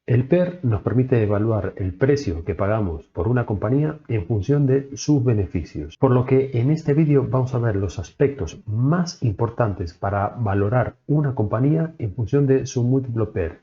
El PER nos permite evaluar el precio que pagamos por una compañía en función de sus beneficios, por lo que en este vídeo vamos a ver los aspectos más importantes para valorar una compañía en función de su múltiplo PER.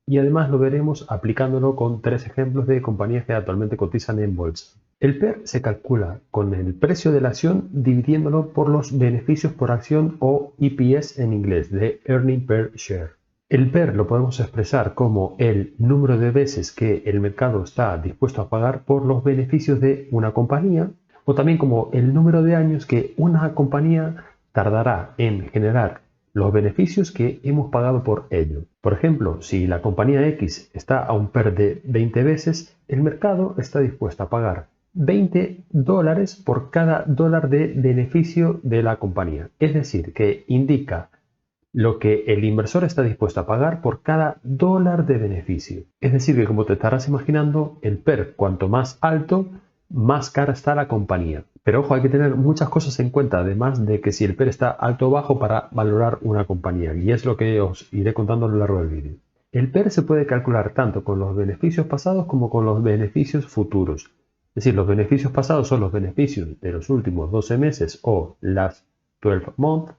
Y además lo veremos aplicándolo con 3 ejemplos de compañías que actualmente cotizan en bolsa. El PER se calcula con el precio de la acción dividiéndolo por los beneficios por acción o EPS en inglés, de Earning Per Share. El PER lo podemos expresar como el número de veces que el mercado está dispuesto a pagar por los beneficios de una compañía, o también como el número de años que una compañía tardará en generar los beneficios que hemos pagado por ello. Por ejemplo, si la compañía X está a un PER de 20 veces, el mercado está dispuesto a pagar $20 por cada dólar de beneficio de la compañía. Es decir, que indica lo que el inversor está dispuesto a pagar por cada dólar de beneficio. Es decir, que como te estarás imaginando, el PER cuanto más alto, más cara está la compañía. Pero ojo, hay que tener muchas cosas en cuenta, además de que si el PER está alto o bajo para valorar una compañía, y es lo que os iré contando a lo largo del vídeo. El PER se puede calcular tanto con los beneficios pasados como con los beneficios futuros. Es decir, los beneficios pasados son los beneficios de los últimos 12 meses o last 12 months,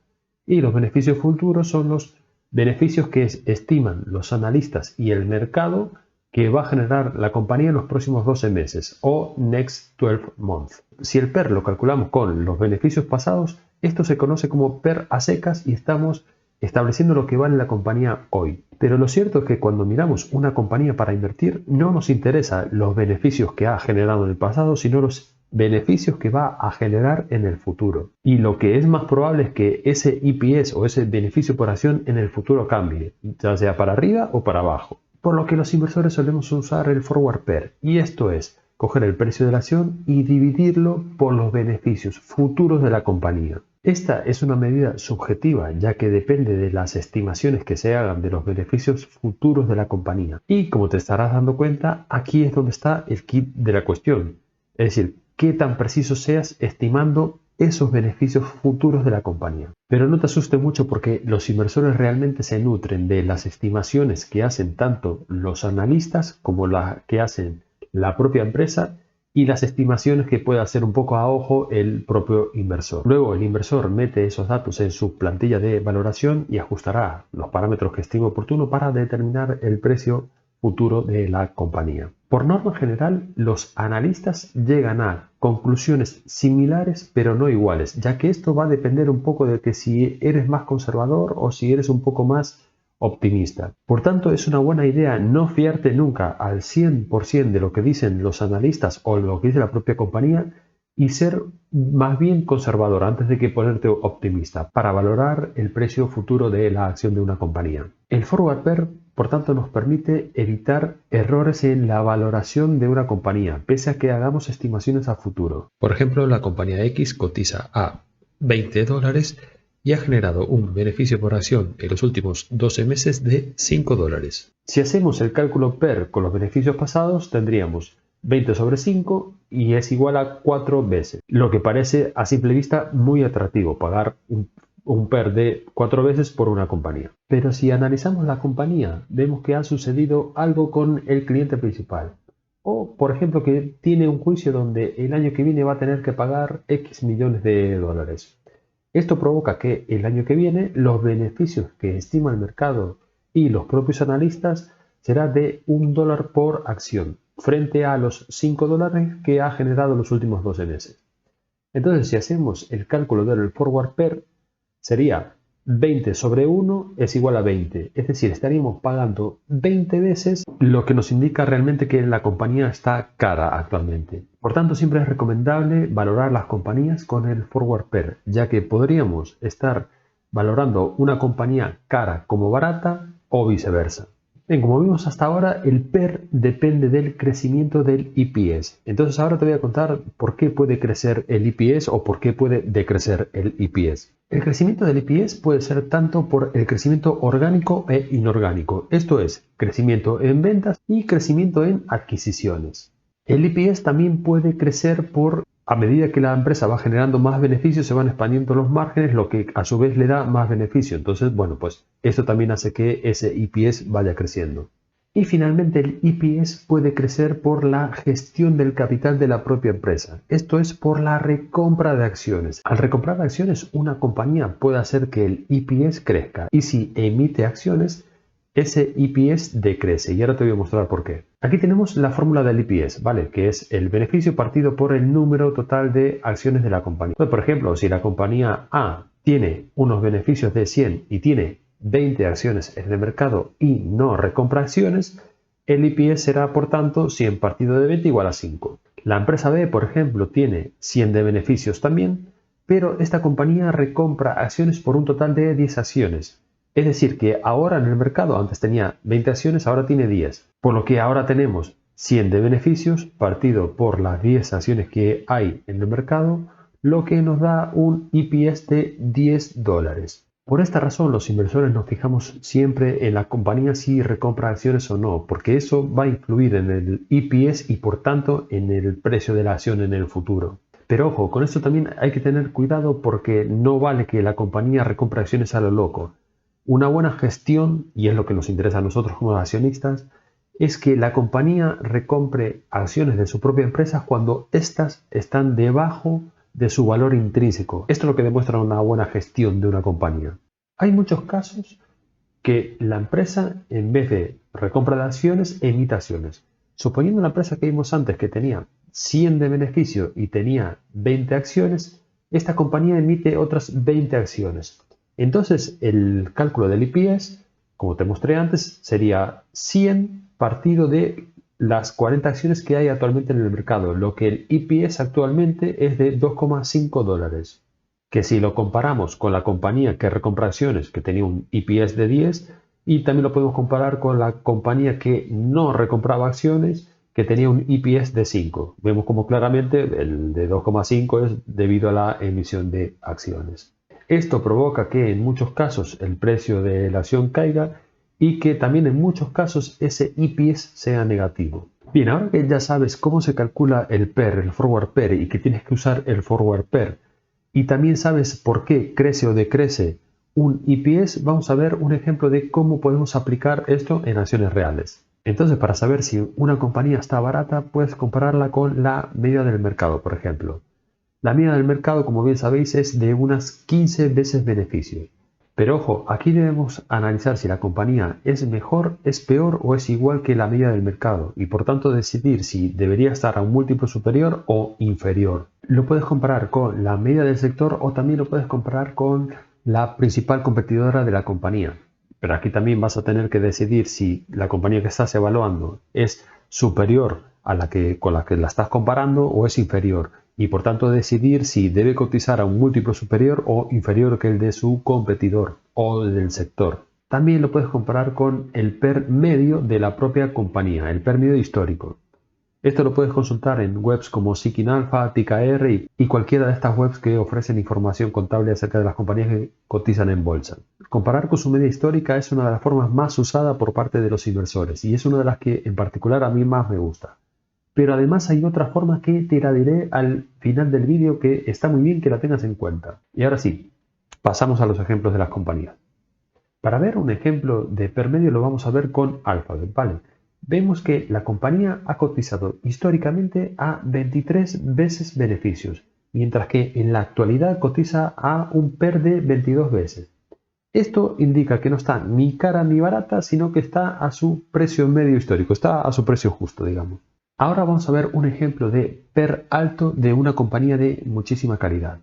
y los beneficios futuros son los beneficios que estiman los analistas y el mercado que va a generar la compañía en los próximos 12 meses o next 12 months. Si el PER lo calculamos con los beneficios pasados, esto se conoce como PER a secas y estamos estableciendo lo que vale la compañía hoy. Pero lo cierto es que cuando miramos una compañía para invertir, no nos interesa los beneficios que ha generado en el pasado, sino los beneficios que va a generar en el futuro. Y lo que es más probable es que ese EPS o ese beneficio por acción en el futuro cambie, ya sea para arriba o para abajo. Por lo que los inversores solemos usar el forward PER, y esto es coger el precio de la acción y dividirlo por los beneficios futuros de la compañía. Esta es una medida subjetiva, ya que depende de las estimaciones que se hagan de los beneficios futuros de la compañía. Y como te estarás dando cuenta, aquí es donde está el kit de la cuestión. Es decir, qué tan preciso seas estimando esos beneficios futuros de la compañía. Pero no te asuste mucho porque los inversores realmente se nutren de las estimaciones que hacen tanto los analistas como las que hacen la propia empresa y las estimaciones que puede hacer un poco a ojo el propio inversor. Luego el inversor mete esos datos en su plantilla de valoración y ajustará los parámetros que estime oportuno para determinar el precio futuro de la compañía. Por norma general, los analistas llegan a conclusiones similares pero no iguales, ya que esto va a depender un poco de que si eres más conservador o si eres un poco más optimista. Por tanto, es una buena idea no fiarte nunca al 100% de lo que dicen los analistas o lo que dice la propia compañía y ser más bien conservador antes de que ponerte optimista para valorar el precio futuro de la acción de una compañía. El forward PER, por tanto, nos permite evitar errores en la valoración de una compañía, pese a que hagamos estimaciones a futuro. Por ejemplo, la compañía X cotiza a $20 y ha generado un beneficio por acción en los últimos 12 meses de $5. Si hacemos el cálculo PER con los beneficios pasados, tendríamos 20 sobre 5 y es igual a 4 veces, lo que parece a simple vista muy atractivo, pagar un PER de 4 veces por una compañía. Pero si analizamos la compañía, vemos que ha sucedido algo con el cliente principal. O, por ejemplo, que tiene un juicio donde el año que viene va a tener que pagar X millones de dólares. Esto provoca que el año que viene los beneficios que estima el mercado y los propios analistas será de $1 por acción, frente a los $5 que ha generado los últimos 12 meses. Entonces, si hacemos el cálculo del forward PER, sería 20 sobre 1 es igual a 20. Es decir, estaríamos pagando 20 veces lo que nos indica realmente que la compañía está cara actualmente. Por tanto, siempre es recomendable valorar las compañías con el forward PER, ya que podríamos estar valorando una compañía cara como barata o viceversa. Bien, como vimos hasta ahora, el PER depende del crecimiento del EPS. Entonces ahora te voy a contar por qué puede crecer el EPS o por qué puede decrecer el EPS. El crecimiento del EPS puede ser tanto por el crecimiento orgánico e inorgánico. Esto es, crecimiento en ventas y crecimiento en adquisiciones. El EPS también puede crecer a medida que la empresa va generando más beneficios, se van expandiendo los márgenes, lo que a su vez le da más beneficio. Entonces, bueno, pues esto también hace que ese EPS vaya creciendo. Y finalmente el EPS puede crecer por la gestión del capital de la propia empresa. Esto es por la recompra de acciones. Al recomprar acciones, una compañía puede hacer que el EPS crezca. Y si emite acciones, ese EPS decrece. Y ahora te voy a mostrar por qué. Aquí tenemos la fórmula del EPS, ¿vale? Que es el beneficio partido por el número total de acciones de la compañía. Entonces, por ejemplo, si la compañía A tiene unos beneficios de 100 y tiene 20 acciones en el mercado y no recompra acciones, el EPS será por tanto 100 partido de 20 igual a 5. La empresa B, por ejemplo, tiene 100 de beneficios también, pero esta compañía recompra acciones por un total de 10 acciones. Es decir, que ahora en el mercado, antes tenía 20 acciones, ahora tiene 10. Por lo que ahora tenemos 100 de beneficios partido por las 10 acciones que hay en el mercado, lo que nos da un EPS de $10. Por esta razón, los inversores nos fijamos siempre en la compañía si recompra acciones o no, porque eso va a influir en el EPS y por tanto en el precio de la acción en el futuro. Pero ojo, con esto también hay que tener cuidado porque no vale que la compañía recompre acciones a lo loco. Una buena gestión, y es lo que nos interesa a nosotros como accionistas, es que la compañía recompre acciones de su propia empresa cuando éstas están debajo de su valor intrínseco. Esto es lo que demuestra una buena gestión de una compañía. Hay muchos casos que la empresa, en vez de recompra de acciones, emite acciones. Suponiendo la empresa que vimos antes que tenía 100 de beneficio y tenía 20 acciones, esta compañía emite otras 20 acciones. Entonces el cálculo del EPS, como te mostré antes, sería 100 partido de las 40 acciones que hay actualmente en el mercado, lo que el EPS actualmente es de $2,5. Que si lo comparamos con la compañía que recompra acciones, que tenía un EPS de 10, y también lo podemos comparar con la compañía que no recompraba acciones, que tenía un EPS de 5. Vemos como claramente el de 2,5 es debido a la emisión de acciones. Esto provoca que en muchos casos el precio de la acción caiga y que también en muchos casos ese EPS sea negativo. Bien, ahora que ya sabes cómo se calcula el PER, el Forward PER, y que tienes que usar el Forward PER, y también sabes por qué crece o decrece un EPS, vamos a ver un ejemplo de cómo podemos aplicar esto en acciones reales. Entonces, para saber si una compañía está barata, puedes compararla con la media del mercado, por ejemplo. La media del mercado, como bien sabéis, es de unas 15 veces beneficio. Pero ojo, aquí debemos analizar si la compañía es mejor, es peor o es igual que la media del mercado y por tanto decidir si debería estar a un múltiplo superior o inferior. Lo puedes comparar con la media del sector o también lo puedes comparar con la principal competidora de la compañía. Pero aquí también vas a tener que decidir si la compañía que estás evaluando es superior a la con la que la estás comparando o es inferior. Y por tanto decidir si debe cotizar a un múltiplo superior o inferior que el de su competidor o del sector. También lo puedes comparar con el PER medio de la propia compañía, el PER medio histórico. Esto lo puedes consultar en webs como Seeking Alpha, TKR y cualquiera de estas webs que ofrecen información contable acerca de las compañías que cotizan en bolsa. Comparar con su media histórica es una de las formas más usadas por parte de los inversores y es una de las que en particular a mí más me gusta. Pero además hay otra forma que te la diré al final del vídeo que está muy bien que la tengas en cuenta. Y ahora sí, pasamos a los ejemplos de las compañías. Para ver un ejemplo de PER medio lo vamos a ver con Alphabet, ¿vale? Vemos que la compañía ha cotizado históricamente a 23 veces beneficios, mientras que en la actualidad cotiza a un PER de 22 veces. Esto indica que no está ni cara ni barata, sino que está a su precio medio histórico, está a su precio justo, digamos. Ahora vamos a ver un ejemplo de PER alto de una compañía de muchísima calidad.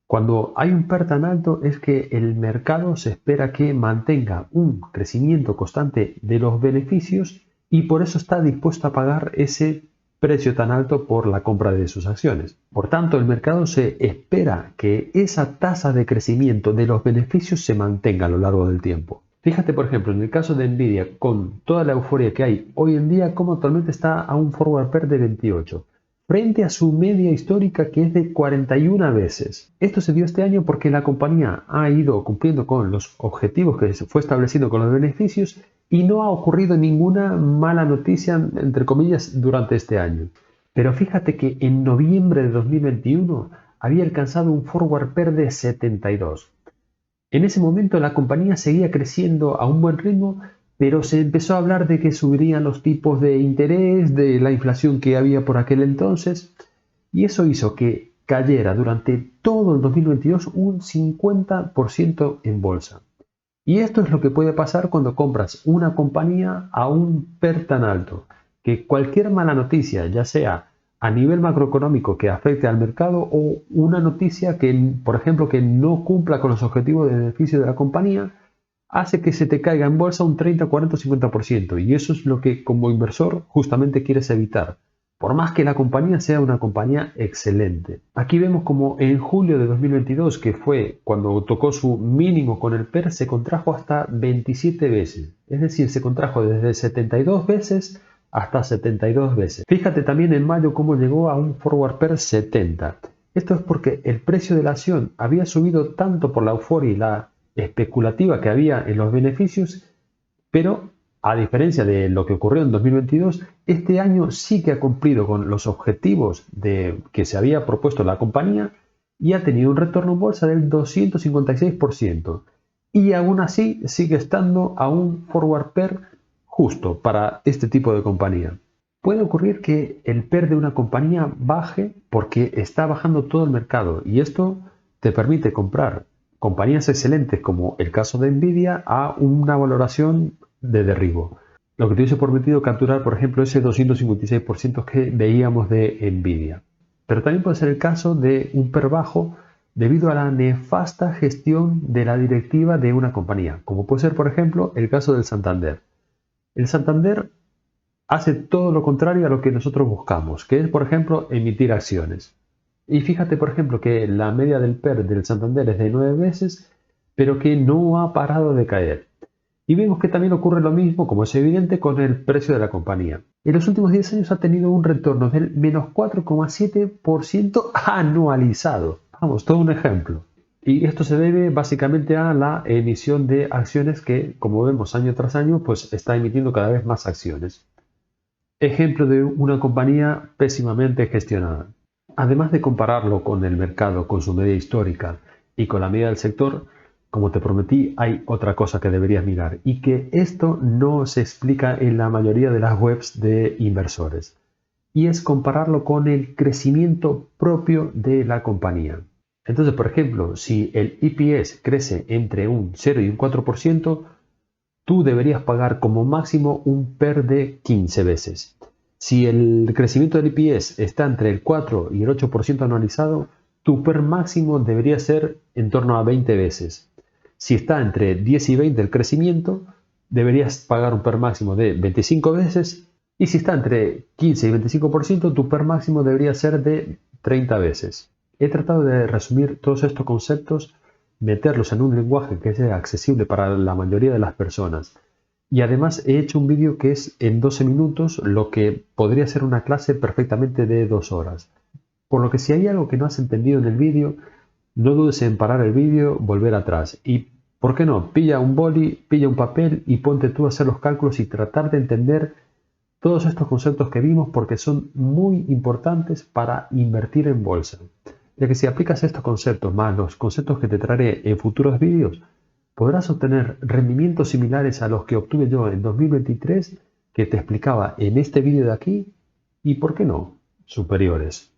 Cuando hay un PER tan alto es que el mercado se espera que mantenga un crecimiento constante de los beneficios y por eso está dispuesto a pagar ese precio tan alto por la compra de sus acciones. Por tanto, el mercado se espera que esa tasa de crecimiento de los beneficios se mantenga a lo largo del tiempo. Fíjate, por ejemplo, en el caso de Nvidia, con toda la euforia que hay hoy en día, como actualmente está a un forward PER de 28, frente a su media histórica que es de 41 veces. Esto se dio este año porque la compañía ha ido cumpliendo con los objetivos que se fue estableciendo con los beneficios y no ha ocurrido ninguna mala noticia, entre comillas, durante este año. Pero fíjate que en noviembre de 2021 había alcanzado un forward PER de 72. En ese momento la compañía seguía creciendo a un buen ritmo, pero se empezó a hablar de que subirían los tipos de interés, de la inflación que había por aquel entonces, y eso hizo que cayera durante todo el 2022 un 50% en bolsa. Y esto es lo que puede pasar cuando compras una compañía a un PER tan alto, que cualquier mala noticia, ya sea a nivel macroeconómico que afecte al mercado o una noticia que, por ejemplo, que no cumpla con los objetivos de beneficio de la compañía, hace que se te caiga en bolsa un 30, 40 o 50%. Y eso es lo que como inversor justamente quieres evitar, por más que la compañía sea una compañía excelente. Aquí vemos como en julio de 2022, que fue cuando tocó su mínimo con el PER, se contrajo hasta 27 veces. Es decir, se contrajo desde 72 veces hasta 72 veces. Fíjate también en mayo cómo llegó a un forward PER 70. Esto es porque el precio de la acción había subido tanto por la euforia y la especulativa que había en los beneficios, pero a diferencia de lo que ocurrió en 2022, este año sí que ha cumplido con los objetivos que se había propuesto la compañía y ha tenido un retorno en bolsa del 256%. Y aún así sigue estando a un forward PER justo para este tipo de compañía. Puede ocurrir que el PER de una compañía baje porque está bajando todo el mercado y esto te permite comprar compañías excelentes como el caso de Nvidia a una valoración de derribo. Lo que te hubiese permitido capturar, por ejemplo, ese 256% que veíamos de Nvidia. Pero también puede ser el caso de un PER bajo debido a la nefasta gestión de la directiva de una compañía, como puede ser, por ejemplo, el caso del Santander. El Santander hace todo lo contrario a lo que nosotros buscamos, que es, por ejemplo, emitir acciones. Y fíjate, por ejemplo, que la media del PER del Santander es de 9 veces, pero que no ha parado de caer. Y vemos que también ocurre lo mismo, como es evidente, con el precio de la compañía. En los últimos 10 años ha tenido un retorno del menos 4,7% anualizado. Vamos, todo un ejemplo. Y esto se debe básicamente a la emisión de acciones que, como vemos año tras año, pues está emitiendo cada vez más acciones. Ejemplo de una compañía pésimamente gestionada. Además de compararlo con el mercado, con su media histórica y con la media del sector, como te prometí, hay otra cosa que deberías mirar y que esto no se explica en la mayoría de las webs de inversores. Y es compararlo con el crecimiento propio de la compañía. Entonces, por ejemplo, si el EPS crece entre un 0 y un 4%, tú deberías pagar como máximo un PER de 15 veces. Si el crecimiento del EPS está entre el 4 y el 8% anualizado, tu PER máximo debería ser en torno a 20 veces. Si está entre 10 y 20 el crecimiento, deberías pagar un PER máximo de 25 veces. Y si está entre 15 y 25%, tu PER máximo debería ser de 30 veces. He tratado de resumir todos estos conceptos, meterlos en un lenguaje que sea accesible para la mayoría de las personas. Y además he hecho un vídeo que es en 12 minutos, lo que podría ser una clase perfectamente de 2 horas. Por lo que si hay algo que no has entendido en el vídeo, no dudes en parar el vídeo, volver atrás y, ¿por qué no? Pilla un boli, pilla un papel y ponte tú a hacer los cálculos y tratar de entender todos estos conceptos que vimos porque son muy importantes para invertir en bolsa. Ya que si aplicas estos conceptos más los conceptos que te traeré en futuros vídeos, podrás obtener rendimientos similares a los que obtuve yo en 2023 que te explicaba en este vídeo de aquí y, ¿por qué no?, superiores.